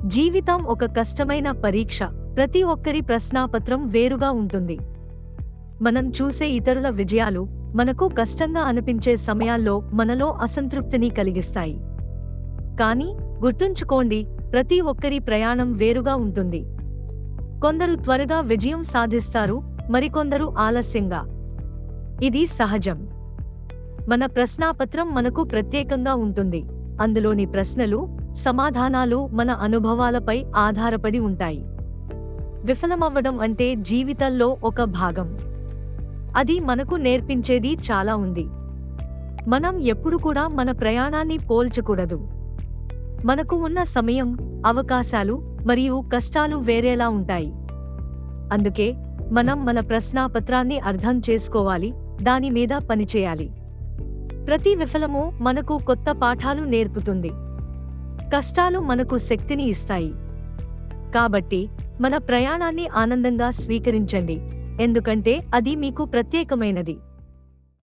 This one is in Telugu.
జీవితం ఒక కష్టమైన పరీక్ష. ప్రతి ఒక్కరి ప్రశ్నాపత్రం వేరుగా ఉంటుంది. మనం చూసే ఇతరుల విజయాలు మనకు కష్టంగా అనిపించే సమయాల్లో మనలో అసంతృప్తిని కలిగిస్తాయి. కానీ గుర్తుంచుకోండి, ప్రతి ఒక్కరి ప్రయాణం వేరుగా ఉంటుంది. కొందరు త్వరగా విజయం సాధిస్తారు, మరికొందరు ఆలస్యంగా. ఇది సహజం. మన ప్రశ్నాపత్రం మనకు ప్రత్యేకంగా ఉంటుంది. అందులోని ప్రశ్నలు, సమాధానాలు మన అనుభవాలపై ఆధారపడి ఉంటాయి. విఫలమవ్వడం అంటే జీవితంలో ఒక భాగం. అది మనకు నేర్పించేది చాలా ఉంది. మనం ఎప్పుడు కూడా మన ప్రయాణాన్ని పోల్చకూడదు. మనకు ఉన్న సమయం, అవకాశాలు మరియు కష్టాలు వేరేలా ఉంటాయి. అందుకే మనం మన ప్రశ్నాపత్రాన్ని అర్థం చేసుకోవాలి, దాని మీద పనిచేయాలి. ప్రతి విఫలము మనకు కొత్త పాఠాలు నేర్పుతుంది. కష్టాలు మనకు శక్తిని ఇస్తాయి. కాబట్టి మన ప్రయాణాన్ని ఆనందంగా స్వీకరించండి, ఎందుకంటే అది మీకు ప్రత్యేకమైనది.